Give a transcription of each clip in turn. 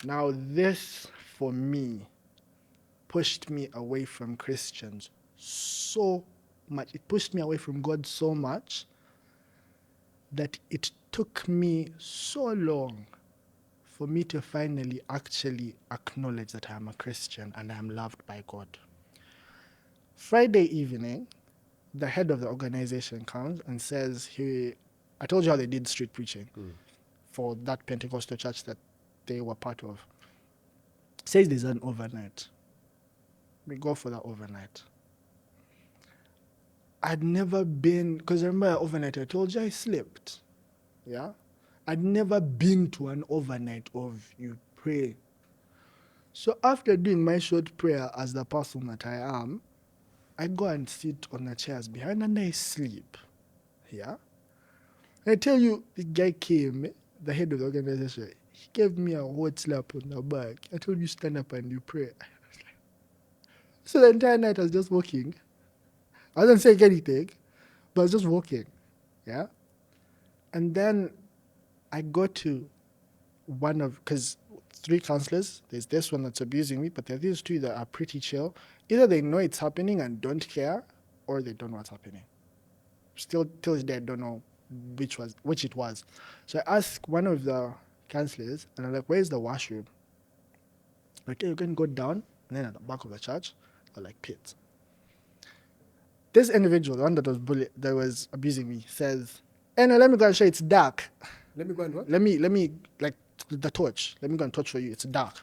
Now this, for me, pushed me away from Christians so much. It pushed me away from God so much that it took me so long for me to finally actually acknowledge that I am a Christian and I am loved by God. Friday evening, the head of the organization comes and says, I told you how they did street preaching for that Pentecostal church that they were part of. Says there's an overnight. We go for the overnight. I'd never been, because I remember overnight, I told you I slept. Yeah? I'd never been to an overnight of you pray. So after doing my short prayer as the person that I am, I go and sit on the chairs behind and I sleep. Yeah? I tell you, the guy came, the head of the organization, he gave me a hot slap on the back. I told you, stand up and you pray. So the entire night I was just walking. I wasn't saying anything, but I was just walking. Yeah? And then I got to because 3 counselors, there's this one that's abusing me, but there are these 2 that are pretty chill. Either they know it's happening and don't care, or they don't know what's happening. Still, till this day, I don't know which it was. So I asked one of the counselors, and I'm like, where's the washroom? Like, you can go down, and then at the back of the church, are like pits. This individual, the one that was abusing me, says, hey, no, let me go and show you, it's dark. Let me go and what? Let me, like, the torch. Let me go and torch for you, it's dark.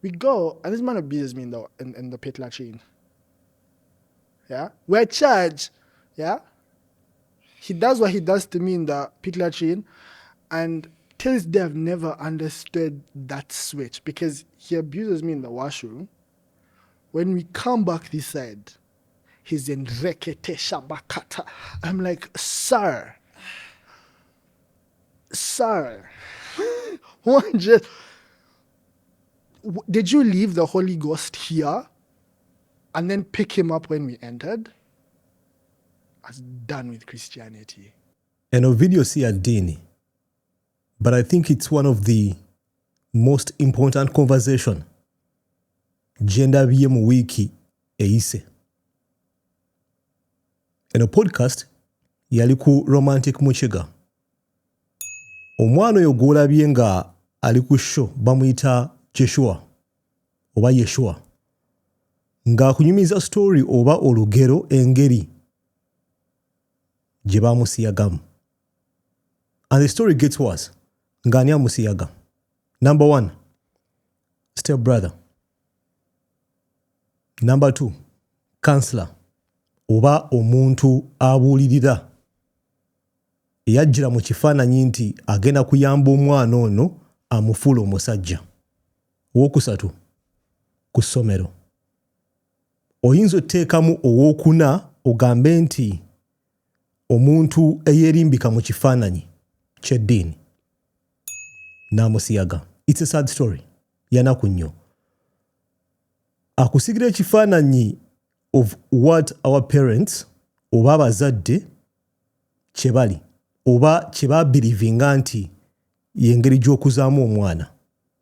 We go, and this man abuses me in the pit latrine. Yeah? We're charged. Yeah? He does what he does to me in the pit latrine, and till this day I've never understood that switch, because he abuses me in the washroom. When we come back this side, he's in rekete shabakata. I'm like, sir, did you leave the Holy Ghost here and then pick him up when we entered? I was done with Christianity. Eno video si ya dini, but I think it's one of the most important conversation gender biye mu wiki eyise. Eno podcast yali ku Romantic Muchiga. Omwana oyo gw'olabye nga ali ku show bamuyita Joshua oba Yeshua, ng'akunyumiza story oba olugero engeri gye baamusiyagamu. And the story gets worse. Ng'ani amusiyaga? Number 1, step brother. Number 2, counselor oba omuntu abuulirira eyajjira mu kifaananyi nti agenda kuyamba omwana ono amufuula omusajja. Owokusatu, ku ssomero. Oyinza otteekamu owookuna ogambe nti omuntu eyeerimbika mu kifaananyi ky'eddiini n'amusiyaga. It's a sad story. Yanaku nnyo. Akusigira ekifaananyi of what our parents oba abazadde kye bali oba kye baabirivinga nti y'engeri gy'okuzaamu omwana.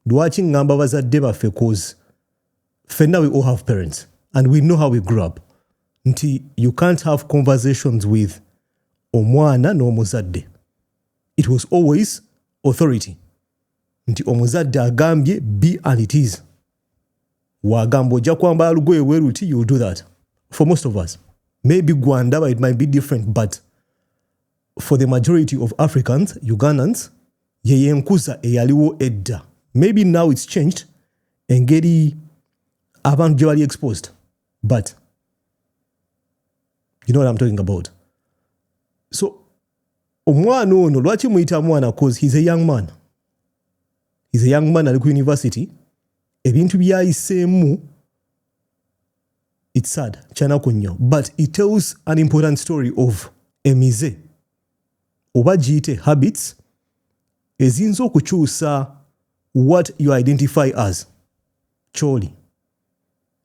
Lwaki ngamba bazadde baffe? Cause ffenna we all have parents and we know how we grew up. Nti you can't have conversations with omwana n'omuzadde. It was always authority. Nti omuzadde agambye be and it is. Wagamba ojja kwambala lugoye bwe luti, you do that. For most of us. Maybe Gwandaba it might be different, but for the majority of Africans, Ugandans, ye nkuza eyaliwo edda. Maybe now it's changed. Engeri abantu gye bali exposed. But you know what I'm talking about. So omwana ono lwaki muyita mwana? Cause he's a young man. He's a young man ali ku university. Ebintu byayiseemu, it's sad, kyanaku nnyo. But it tells an important story of emize oba giyite habits eziyinza okukyusa what you identify as kyoli.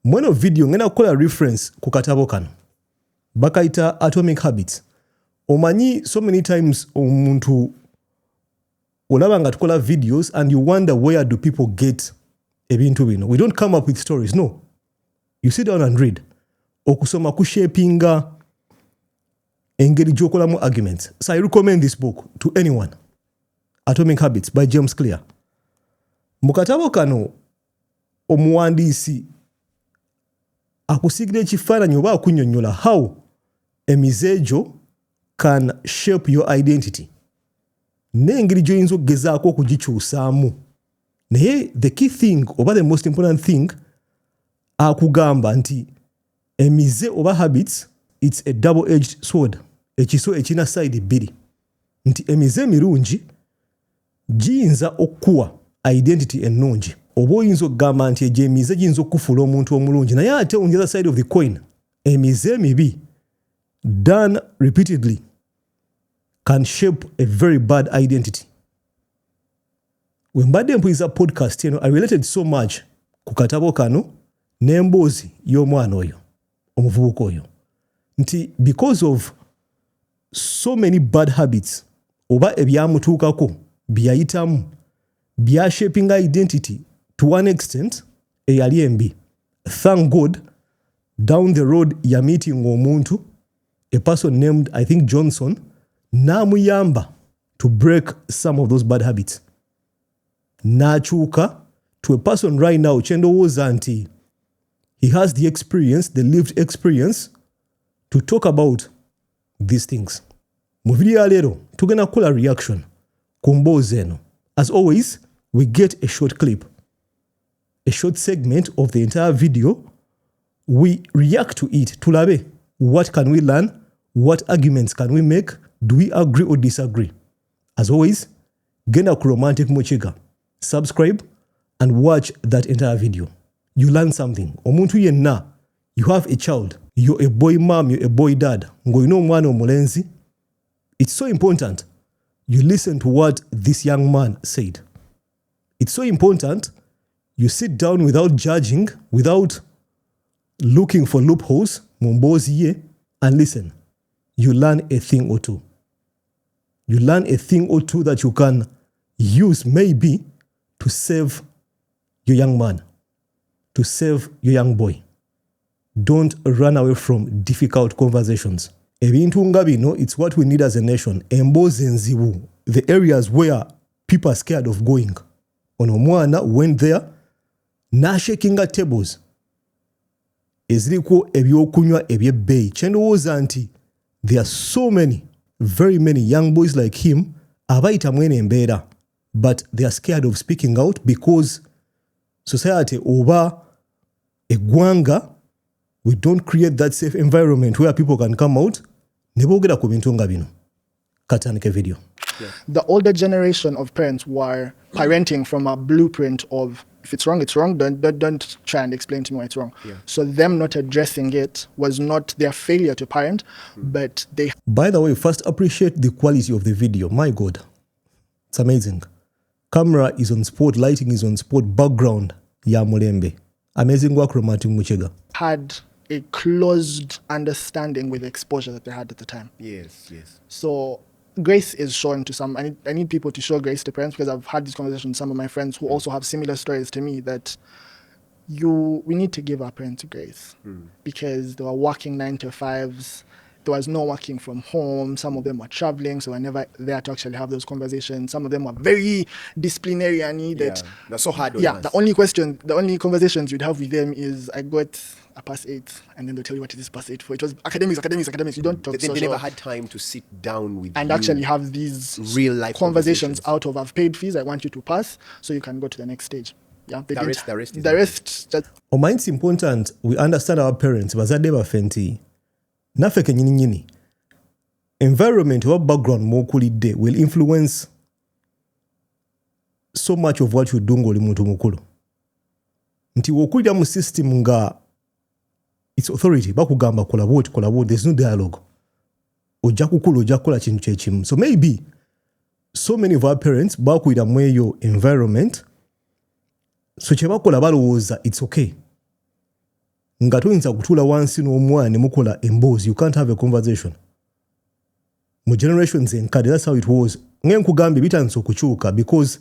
Mweno video ngenda kukola reference ku katabo kano bakayita Atomic Habits. Omanyi so many times omuntu olaba nga tukola videos and you wonder where do people get ebintu bino. We don't come up with stories, no. You sit down and read. Okusoma kushapinga engeri gy'okolamu arguments. So I recommend this book to anyone. Atomic Habits by James Clear. Mu katabo kano omuwandiisi akusigira ekifaananyi oba akunnyonnyola how emizeegyo can shape your identity. N'engeri gy'oyinza okugezaako okugikyusaamu. Naye the key thing oba the most important thing akugamba nti emize oba habits, it's a double-edged sword. Ekiso ekina side bbiri. Nti emize emirungi giyinza okuwa identity ennungi. Oba oyinza okugamba nti egyo emize giyinza okufuula omuntu omulungi. Naye ate on the other side of the coin, emize emibi done repeatedly can shape a very bad identity. When mbadde mpuliriza podcast eno, I related so much ku katabo kano n'emboozi y'omwana oyo, omuvubuka oyo. Nti because of so many bad habits oba ebyamutuukako byayitamu byashaping identity to one extent eyali embi. Thank God down the road ya meeting omuntu, a person named I think Johnson, namuyamba to break some of those bad habits. Nachuka to a person right now chendowooza nti he has the experience, the lived experience to talk about these things. Mu video ya leero tugenda kukola reaction ku mboozi eno. As always, we get a short clip, a short segment of the entire video. We react to it. Tulabe, what can we learn? What arguments can we make? Do we agree or disagree? As always, genda ku Romantic Mochiga. Subscribe and watch that entire video. You learn something. Omuntu yenna, you have a child, you're a boy mom, you're a boy dad, ngoyina omwana omulenzi. It's so important you listen to what this young man said. It's so important you sit down without judging, without looking for loopholes, mumbozi, and listen. You learn a thing or two. You learn a thing or two that you can use maybe to save your young man, to save your young boy. Don't run away from difficult conversations. Ebintu nga bino, it's what we need as a nation. Emboozi enzibu, the areas where people are scared of going. Ono mwana went there, nashakinga tables. Eziriko ebyokunywa ebyebbeeyi. Kyendowooza nti there are so many, very many young boys like him abayita mwene embeera, but they are scared of speaking out because society oba eggwanga, we don't create that safe environment where people can come out ne boogera ku bintu nga bino. Katandike video. The older generation of parents were parenting from a blueprint of if it's wrong, it's wrong. Don't try and explain to me why it's wrong. Yeah. So them not addressing it was not their failure to parent, but they... By the way, first appreciate the quality of the video. My God, it's amazing. Camera is on spot, lighting is on spot, background ya mulembe. Amazing work, Romantic Muchega. Had a closed understanding with the exposure that they had at the time. Yes, yes. So grace is shown to some. I need people to show grace to parents because I've had this conversation with some of my friends who also have similar stories to me that we need to give our parents grace because they were working 9 to 5s. There was no working from home. Some of them were traveling, so I never there to actually have those conversations. Some of them were very disciplinary. That that's so hard. Yeah, the only conversations you'd have with them is I got a pass 8, and then they'll tell you what is this pass 8 for. It was academics. You don't talk they never had time to sit down with and you actually have these real life conversations out of I've paid fees, I want you to pass so you can go to the next stage. Yeah, the rest. It's important we understand our parents. Bazadde baffe naffe kenyini nyini environment or background mokulidde will influence so much of what you do ng'oli muntu mukulu. Nti wokulira mu system nga it's authority bakugamba kola bwoti, there's no dialogue. Ojja kukula ojja kukola kintu kyekimu. So maybe so many of our parents bakulira mu eyo environment, so kye bakola balowooza it's okay. Nga tuyinza kutuula wansi n'omwana ne mukola emboozi. You can't have a conversation. Mu generations enkadde, that's how it was nkugambye bitandise okukyuka because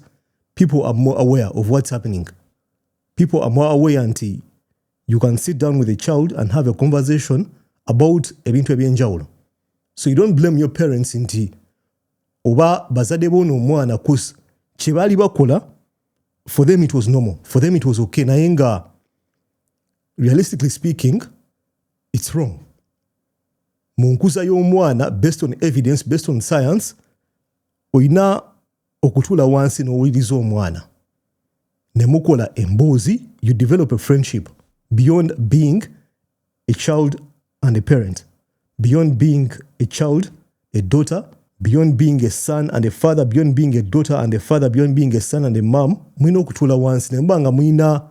people are more aware of what's happening. People are more aware nti you can sit down with a child and have a conversation about ebintu ebyenjawulo. So you don't blame your parents nti oba bazadde boono omwana kus kye baali bakola for them it was normal, for them it was okay, naye nga realistically speaking it's wrong. Mu nkuza y'omwana based on evidence, based on science, oyina okutuula wansi n'owuliriza omwana ne mukola emboozi, you develop a friendship beyond being a child and a parent, beyond being a child, a daughter, beyond being a son and a father, beyond being a daughter and a father, beyond being a son and a mom. Mwina okutuula wansi ne mbanga mwina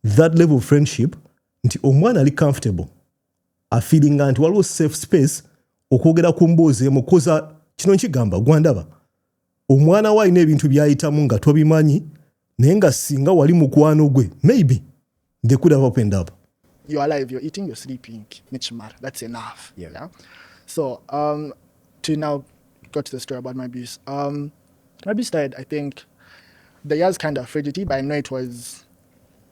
that level of friendship nti omwana ali comfortable afeelinga nti waliwo safe space okwogera ku mboozi emu koza kino nkigamba gwandaba omwana we alina ebintu byayitamu nga tobimanyi naye nga singa wali mukwano gwe maybe they could have opened up. You're alive, you're eating, you're sleeping. Michmar, that's enough. Yeah. So, to now go to the story about my abuse. My abuse started, I think, the years kind of frigidity, but I know it was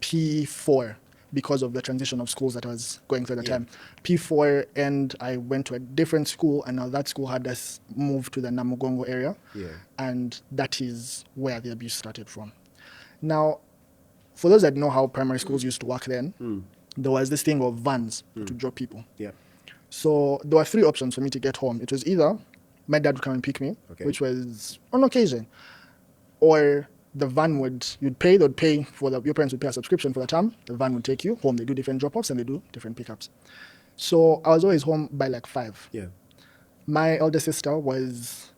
P4 because of the transition of schools that I was going through at the time. P4, and I went to a different school, and now that school had us move to the Namugongo area. Yeah. And that is where the abuse started from. Now, for those that know how primary schools used to work then, there was this thing of vans to drop people. Yeah. So there were three options for me to get home. It was either my dad would come and pick me, which was on occasion, or the van you'd pay, your parents would pay a subscription for the term, the van would take you home. They do different drop-offs and they do different pickups. So I was always home by like 5. Yeah. My elder sister was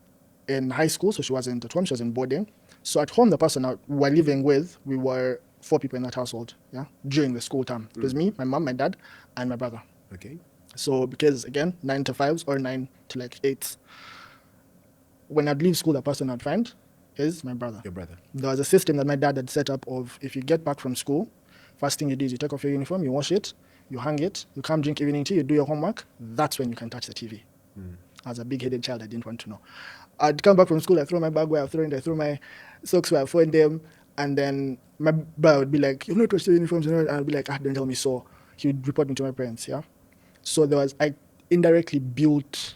in high school, so she wasn't at home, she was in boarding. So at home, the person we were living with, we were 4 people in that household, during the school term. It was me, my mom, my dad, and my brother. Okay. So because, again, 9 to 5s or 9 to like 8s, when I'd leave school, the person I'd find is my brother. Your brother. There was a system that my dad had set up of if you get back from school, first thing you do is you take off your uniform, you wash it, you hang it, you come drink evening tea, you do your homework. That's when you can touch the TV. As a big-headed child, I didn't want to know. I'd come back from school, I throw my bag where I've thrown it, I throw my socks where I've thrown them, and then my brother would be like, "You've not touched the uniforms," and I'd be like, "Don't tell me so." He would report me to my parents, So I indirectly built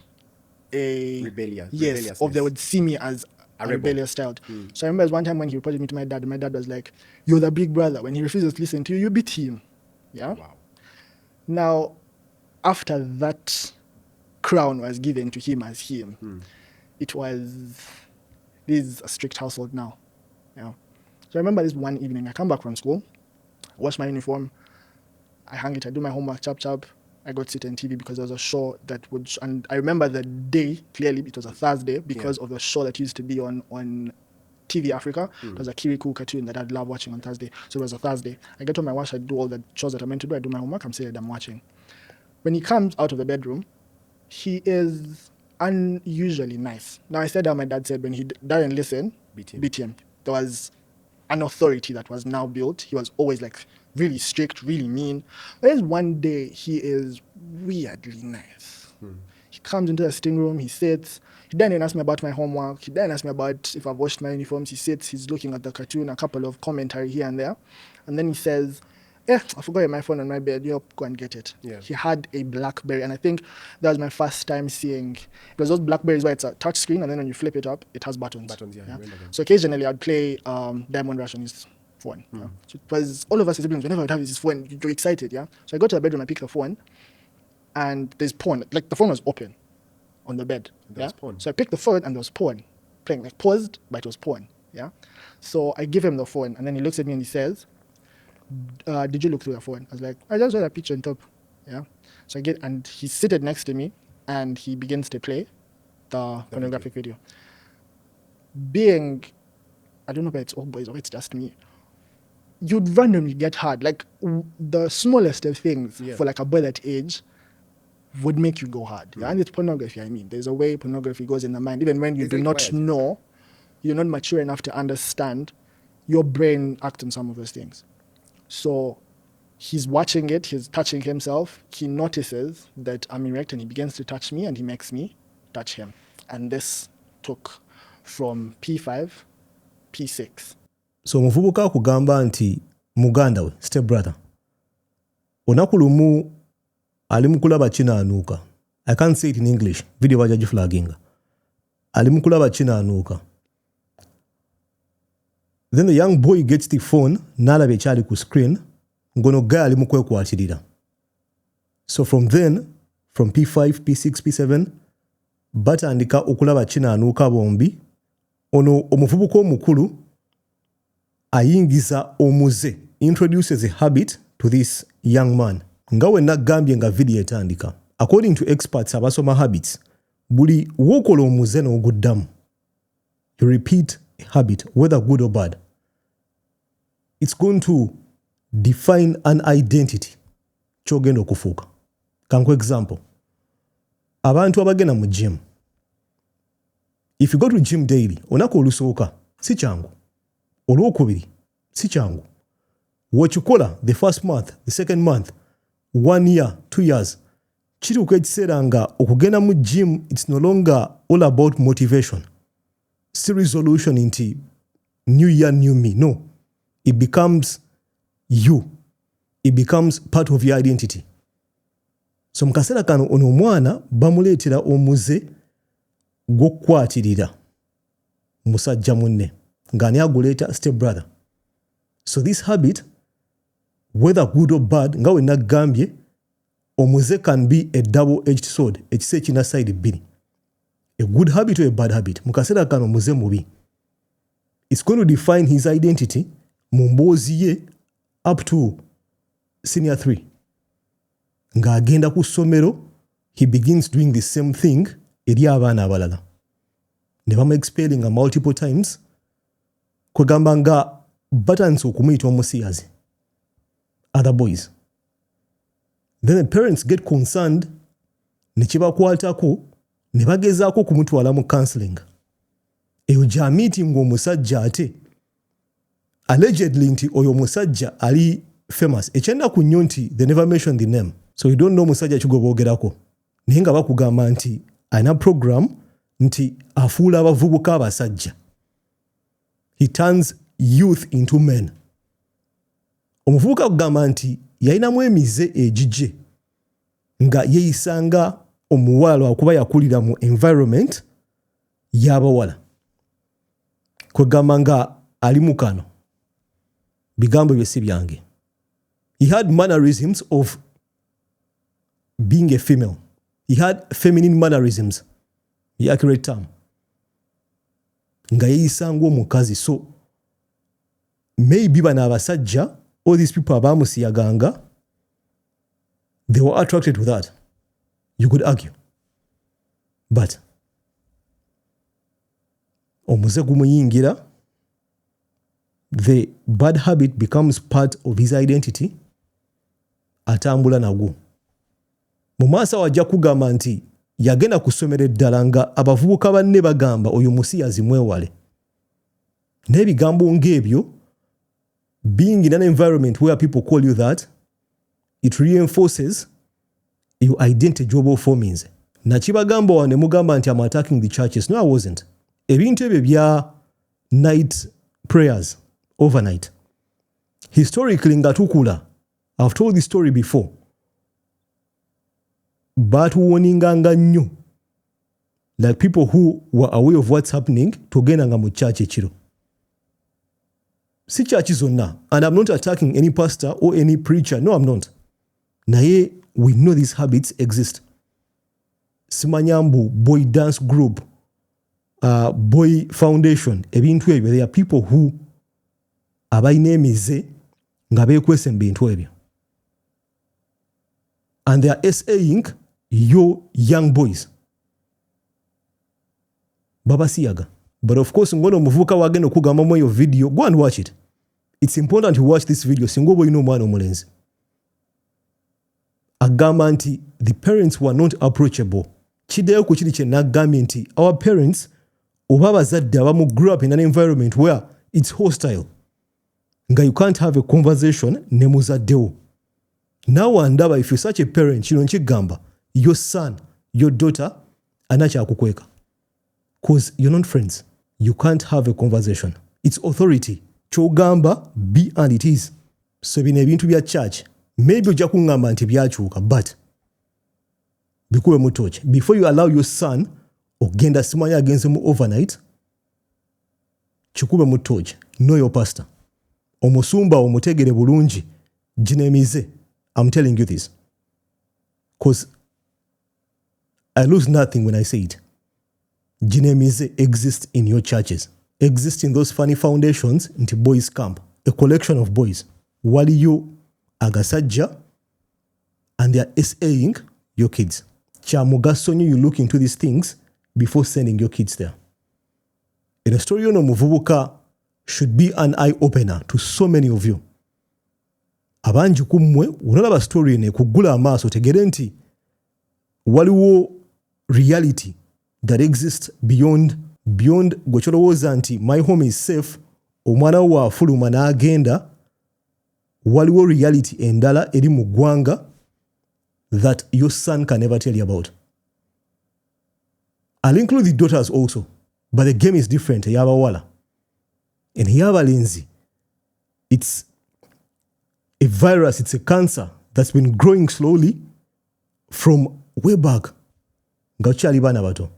a... rebellious. Or they would see me as a rebellious child. So I remember one time when he reported me to my dad, and my dad was like, "You're the big brother. When he refuses to listen to you, you beat him." Wow. Now, after that crown was given to him as him, it was... This is a strict household now. So I remember this one evening, I come back from school, I wash my uniform, I hang it, I do my homework, chap. I got to sit on TV because there was a show that would... and I remember the day clearly, it was a Thursday because of the show that used to be on TV Africa. It was a Kirikou cartoon that I'd love watching on Thursday. So it was a Thursday. I get on my wash, I do all the chores that I'm meant to do, I do my homework, I'm sitting, I'm watching. When he comes out of the bedroom, he is unusually nice. Now I said how my dad said when he didn't listen, beat him. There was an authority that was now built. He was always like really strict, really mean. But then one day he is weirdly nice. He comes into the sitting room, he sits. He didn't ask me about my homework. He didn't ask me about if I've washed my uniforms. He sits, he's looking at the cartoon, a couple of commentary here and there. And then he says, "I forgot my phone on my bed. You go and get it." Yeah. He had a BlackBerry, and I think that was my first time seeing... It was those BlackBerries where it's a touch screen, and then when you flip it up, it has buttons. Buttons, yeah. So occasionally I'd play Diamond Rush on his phone. So it was all of us as siblings, whenever I'd have his phone, you're excited, So I go to the bedroom, I pick the phone, and there's porn. Like the phone was open on the bed. There was porn. So I picked the phone, and there was porn playing, like paused, but it was porn. So I give him the phone, and then he looks at me and he says, "Did you look through your phone?" I was like, "I just saw that picture on top." So and he's seated next to me, and he begins to play the pornographic video. Being, I don't know if it's all boys or it's just me, you'd randomly get hard. Like the smallest of things for like a boy that age would make you go hard. And it's pornography, I mean. There's a way pornography goes in the mind. Even when you do not know, you're not mature enough to understand, your brain acts on some of those things. So he's watching it, he's touching himself, he notices that I'm erect and he begins to touch me and he makes me touch him. And this took from P5, P6. So omuvubuka akugamba nti muganda we step brother olunaku lumu ali mu kulaba kinaanuuka. I can't say it in English, video bajja giflaginga. Ali mu kulaba kinaanuuka. Then the young boy gets the phone n'alaba ekyali ku screen ngono guy ali mu kwekwatirira. So from then, from P5, P6, P7 batandika okulaba kinaanuuka bombi. Ono omuvubuka omukulu ayingiza omuze, introduces a habit to this young man. Nga we nagambye nga video etandika. According to experts abasoma habits, buli wokola omuze n'oguddamu. You repeat a habit, whether good or bad. It's going to define an identity. Kyogenda okufuuka. Kanku example. Abantu abagenda mu gym. If you go to gym daily, onako olusooka, si kyangu. Olwokubiri, si kyangu. Wekikola the first month, the second month, 1 year, 2 years, kituuka ekiseera nga okugenda mu gym, it's no longer all about motivation. Si resolution nti new year, new me. No. It becomes you. It becomes part of your identity. So mukaseera kano ono omwana bamuleetera omuze gw'okukwatirira musajja munne ng'ani aguleeta step brother. So this habit, whether good or bad, nga we nagambye, omuze can be a double-edged sword. Ekise kina side bbiri. A good habit or a bad habit. Mukaseera kano omuze mubi. It's going to define his identity mu mboozi ye up to senior 3. Ng'agenda ku ssomero, he begins doing the same thing eri abaana abalala. Ne bamu-expellinga multiple times, kwegamba nga batandise okumuyita omusiyazi. Other boys. Then the parents get concerned, ne kibakwatako, ne bagezaako okumutwala mu counseling. Eyo gya meeting omusajja ate. Allegedly nti oyo omusajja ali famous. Ekyennaku nnyo nti they never mention the name. So you don't know musajja kigo boogerako. Naye nga bakugamba nti alina program nti afuula abavubuka abasajja. He turns youth into men. Omuvubuka kugamba nti yalinamu emize egijje nga yeeyisanga omuwala okuba yakulira mu environment y'abawala. Kwegamba nga ali mu kano. Bigambo bye si byange. He had mannerisms of being a female. He had feminine mannerisms. The accurate term. Nga yeeyisanga omukazi. So maybe bano abasajja, all these people abamusiyaganga, they were attracted to that. You could argue. But omuze gumuyingira, the bad habit becomes part of his identity, atambula nagwo. Mu maaso wajja kugamba nti yagenda ku ssomero eddala nga abavubuka banne bagamba oyo musiyazi mwewale. N'ebigambo ng'ebyo, being in an environment where people call you that, it reinforces your identity gy'oba formings. Na kibagamba wano ne mugamba nti I'm attacking the churches. No, I wasn't. Ebintu ebyo bya night prayers, overnight. Historically nga tukula, I've told this story before, batuwoninganga nnyo, like people who were aware of what's happening, togendanga mu church ekiro. Si church zonna, and I'm not attacking any pastor or any preacher. No, I'm not. Naye we know these habits exist. Simanyambu, boy dance group, boy foundation, ebintu ebyo, there are people who abayina emize nga beekwese mu bintu ebyo. And they are saying, yo young boys. Babasiyaga. But of course, ngono muvuka wagenda okugamba mu yo video, go and watch it. It's important to watch this video. Singo boy no mwana omulenzi. Agamba nti the parents were not approachable. Kideyo ku kiri kye nagambye nti our parents oba abazadde abamu grew up in an environment where it's hostile. Nga you can't have a conversation ne muzaddewo. Now andaba if you're such a parent, kino nkigamba, your son, your daughter, anakyakukweka. Because you're not friends. you can't have a conversation. It's authority. Kyogamba, be and it is. So bino ebintu bya church, maybe ojja kuŋŋamba nti byakyuka, but bikube mu torch. Before you allow your son ogenda simanyi agenze mu overnight, kikube mu torch. Know your pastor. Omusumba omutegere bulungi, ginemize. I'm telling you this. Because I lose nothing when I say it. Ginemize exists in your churches. Exists in those funny foundations into boys camp. A collection of boys. Waliyo agasajja and they are SAing your kids. Kya mugaso nnyo you look into these things before sending your kids there. In a story ono muvubuka should be an eye-opener to so many of you. Abangi ku mmwe olaba story eno ekuggula amaaso tegere nti waliwo reality that exists beyond gwe kyolowooza nti my home is safe, omwana wo afuluma n'agenda, waliwo reality endala eri mu ggwanga that your son can never tell you about. I'll include the daughters also, but the game is different. Ey'abawala and ey'abalenzi, it's a virus, it's a cancer that's been growing slowly from way back. Nga okyali baana bato.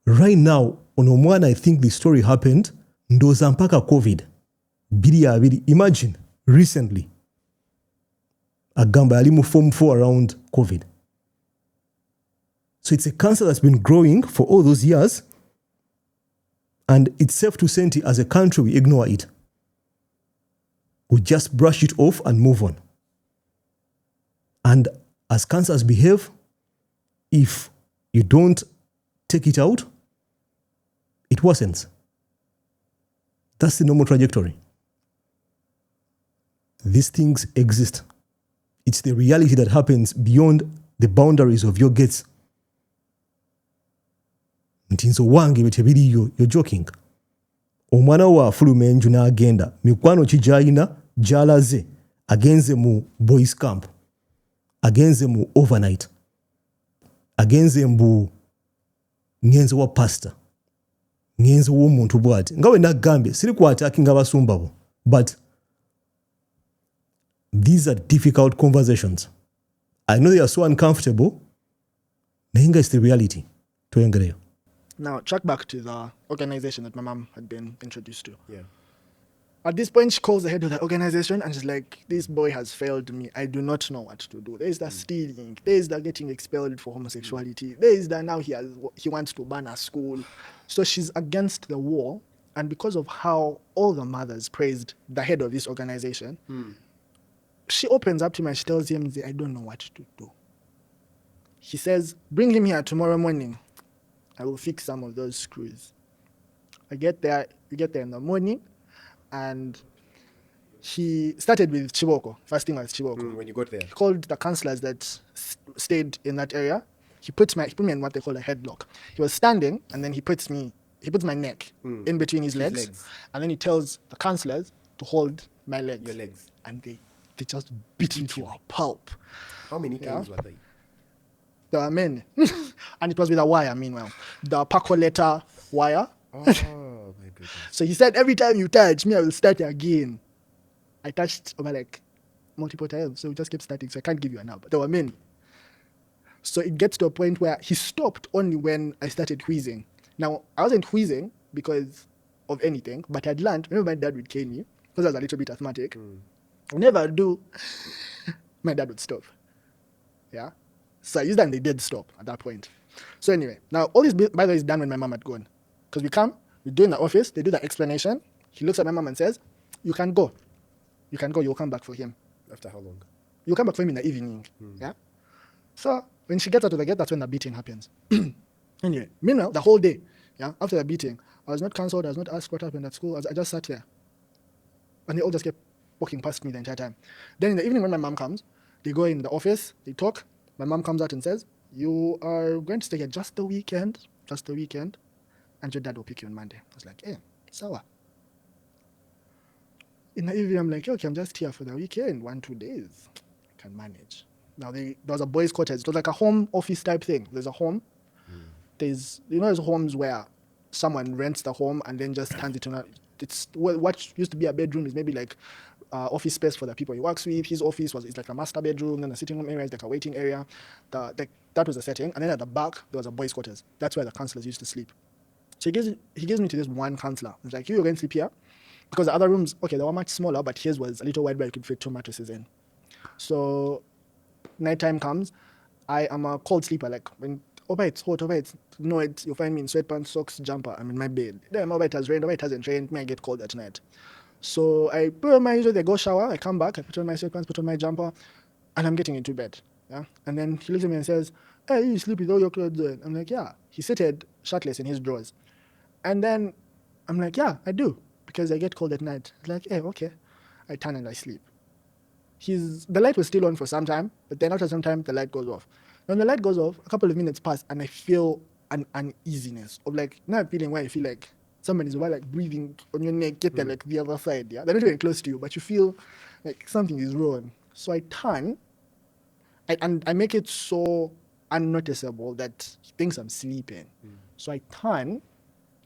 Right now, ono omwana, I think the story happened ndowooza mpaka COVID 22. Imagine recently agamba yali mu form 4 around COVID. So it's a cancer that's been growing for all those years, and it's safe to say as a country we ignore it. We just brush it off and move on. And as cancers behave, if you don't take it out, it worsens. That's the normal trajectory. These things exist. It's the reality that happens beyond the boundaries of your gates. Ntinzo wange betebiriyo, you're joking. Omwana wa afuluma enju n'agenda, mikwano ki gy'alina gy'alaze, agenze mu boys camp, agenze mu overnight, agenze mbu ngenze wa pastor, ngenze w'omuntu bw'ati. Nga we nagambye siri kwataakinga abasumba bo, but these are difficult conversations. I know they are so uncomfortable. Naye nga it's the reality. Tuyengereyo. Now, track back to the organization that my mom had been introduced to. Yeah. At this point, she calls the head of the organization and she's like, this boy has failed me. I do not know what to do. There's the stealing. There's the getting expelled for homosexuality. There's the now he wants to ban a school. So she's against the wall. And because of how all the mothers praised the head of this organization, she opens up to him and she tells him, I don't know what to do. He says, bring him here tomorrow morning. I will fix some of those screws. We get there in the morning, and he started with Chiboko. First thing was Chiboko. When you got there, He called the counselors that stayed in that area. He put me in what they call a headlock. He was standing, and then he puts my neck in between his legs, and then he tells the counselors to hold my legs. your legs. And they just beat me to a pulp. How many times were they? There were many. And it was with a wire, meanwhile. The Pacoletta wire. Oh my goodness. So he said, every time you touch me, I will start again. I touched over like multiple times, so we just kept starting. So I can't give you a number. There were many. So it gets to a point where he stopped only when I started wheezing. Now, I wasn't wheezing because of anything, but I'd learned, remember my dad would cane me because I was a little bit asthmatic. Whenever I do, my dad would stop. Yeah? So I used that and they did stop at that point. So anyway, now all this, by the way, is done when my mom had gone. Because we come, we do in the office, they do the explanation. He looks at my mom and says, you can go. You can go, you'll come back for him. After how long? You'll come back for him in the evening. Yeah? So when she gets out of the gate, that's when the beating happens. Anyway, meanwhile, the whole day, yeah, after the beating, I was not cancelled, I was not asked what happened at school, I just sat here. And they all just kept walking past me the entire time. Then in the evening when my mom comes, they go in the office, they talk. My mom comes out and says, you are going to stay here just the weekend, and your dad will pick you on Monday. I was like, hey, sawa. In the evening, I'm like, okay, I'm just here for the weekend, 1-2 days. I can manage. Now, there was a boys' quarters. It was like a home office type thing. There's a home. There's homes where someone rents the home and then just turns it into what used to be a bedroom is maybe like office space for the people he works with. His office is like a master bedroom, then the sitting room area is like a waiting area. That was the setting. And then at the back, there was a boys' quarters. That's where the counselors used to sleep. So he gives me to this one counselor. He's like, you're going to sleep here? Because the other rooms, okay, they were much smaller, but his was a little wide where you could fit 2 mattresses in. So nighttime comes, I am a cold sleeper. Like when it's hot, you'll find me in sweatpants, socks, jumper. I'm in my bed. Then it has rained, it hasn't rained, I get cold at night. So I put on my usual, I go shower, I come back, I put on my sweatpants, put on my jumper, and I'm getting into bed. Yeah. And then he looks at me and says, hey, you sleep with all your clothes on? I'm like, yeah. He seated shirtless in his drawers. And then I'm like, yeah, I do. Because I get cold at night. He's like, hey, okay. I turn and I sleep. The light was still on for some time, but then after some time, the light goes off. When the light goes off, a couple of minutes pass, and I feel an uneasiness of like, not feeling where I feel like someone is like breathing on your neck, get there like the other side. Yeah, they're not even close to you, but you feel like something is wrong. So I turn, and I make it so unnoticeable that he thinks I'm sleeping. So I turn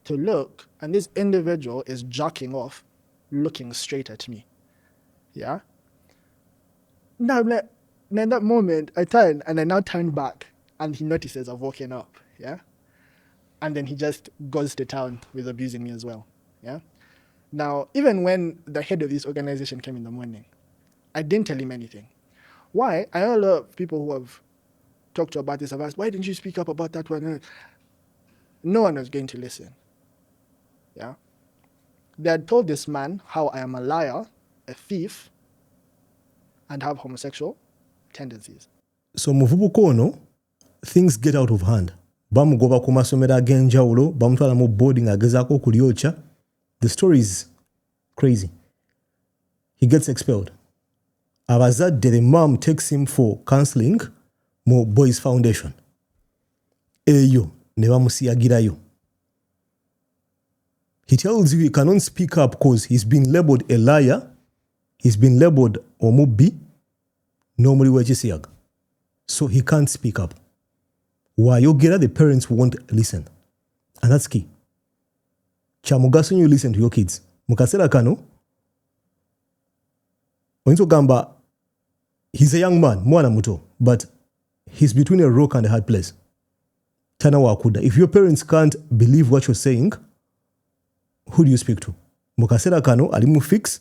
to look, and this individual is jacking off, looking straight at me. Yeah. Now, in that moment, I turn, and I now turn back, and he notices I've woken up. Yeah. And then he just goes to town with abusing me as well. Yeah. Now, even when the head of this organization came in the morning, I didn't tell him anything. Why? I know a lot of people who have talked to about this have asked, why didn't you speak up about that one? No one was going to listen. Yeah. They had told this man how I am a liar, a thief, and have homosexual tendencies. So muvubuka ono, things get out of hand. Bamugoba ku masomero ag'enjawulo, bamutwala mu boarding agezaako okulyocha. The story is crazy. He gets expelled. Abazadde, the mom takes him for counseling mu Boys Foundation. Eyo ne bamusiyagirayo. He tells you he cannot speak up because he's been labeled a liar, he's been labeled omubbi, n'omuli w'ekisiyaga. So he can't speak up. Wayogera, the parents won't listen. And that's key. Kyamugaso nnyo you listen to your kids. Mu kaseera kano, oyinza okugamba he's a young man, mwana muto, but he's between a rock and a hard place. Tana wakudda. If your parents can't believe what you're saying, who do you speak to? Mu kaseera kano ali mu fix.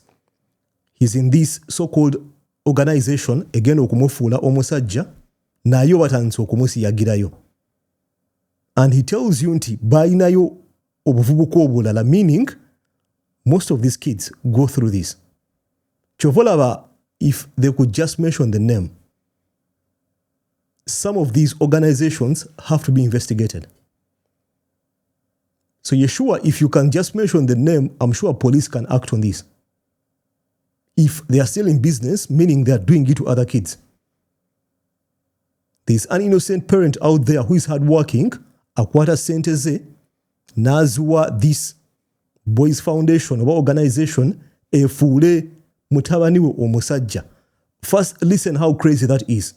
He's in this so-called organization, again okumufuula omusajja, naye batandise okumusiyagirayo. And he tells you nti balinayo obuvubuka obulala, meaning most of these kids go through this. Kyova olaba, if they could just mention the name, some of these organizations have to be investigated. So you're sure if you can just mention the name, I'm sure police can act on this. If they are still in business, meaning they are doing it to other kids. There's an innocent parent out there who is hardworking, akwata sente ze, nazuwa this Boys Foundation or organization, efuule mutabani we omusajja. First, listen how crazy that is.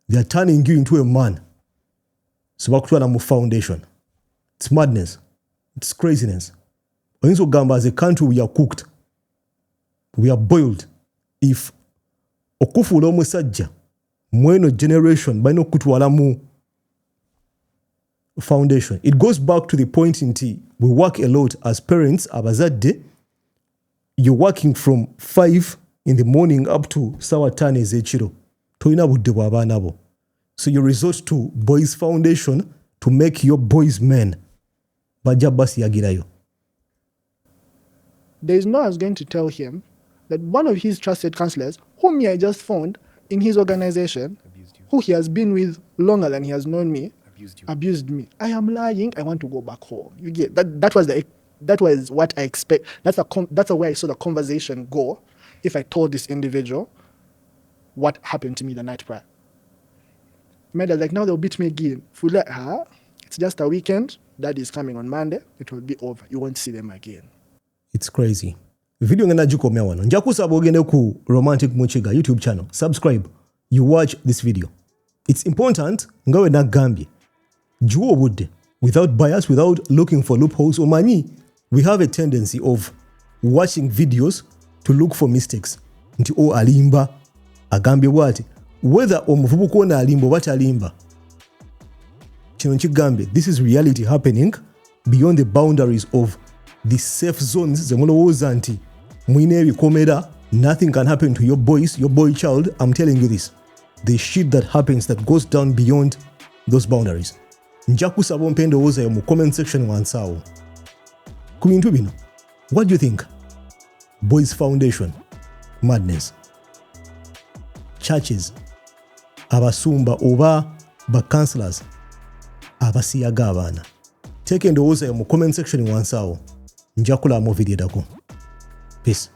They are turning you into a man. So bakutwala mu foundation. It's madness. It's craziness. Oyinza okugamba as a country we are cooked. We are boiled. If okufuula omusajja mweno generation balina okutwala mu foundation. It goes back to the point nti we work a lot as parents, abazadde. You're working from 5 in the morning up to sawa 5 ez'ekiro. Toyina budde bw'abaana bo. So you resort to Boys Foundation to make your boys men. Bajja basiyagirayo. There is no one who's going to tell him that one of his trusted counselors, whom I just found in his organization, who he has been with longer than he has known me, abused me. I am lying. I want to go back home. You get that? That was what I expect. That's the way I saw the conversation go. If I told this individual what happened to me the night prior, Meda's like, now they'll beat me again. Fula, it's just a weekend. Dad is coming on Monday. It will be over. You won't see them again. It's crazy. Video ngenda gikomya wano. Nja kusaba ogende ku Romantic Muchiga YouTube channel. Subscribe. You watch this video. It's important ngawe nagambye. Juwa obudde without bias, without looking for loopholes. Omanyi, we have a tendency of watching videos to look for mistakes. Nti o alimba, agambye bwati. Whether omuvubuka ono alimba oba talimba. Kino nkigambe, this is reality happening beyond the boundaries of the safe zones ze mulowooza nti mwine ebikomera, nothing can happen to your boys, your boy child. I'm telling you this. The shit that happens that goes down beyond those boundaries. Nja kusaba ompe endowooza yo mu comment section wansi awo. Ku bintu bino, what do you think? Boys Foundation, madness. Churches, abasumba oba ba-counselors, abasiyaga abaana. Take endowooza yo mu comment section wansi awo. Nja kulaba mu video dako. Peace.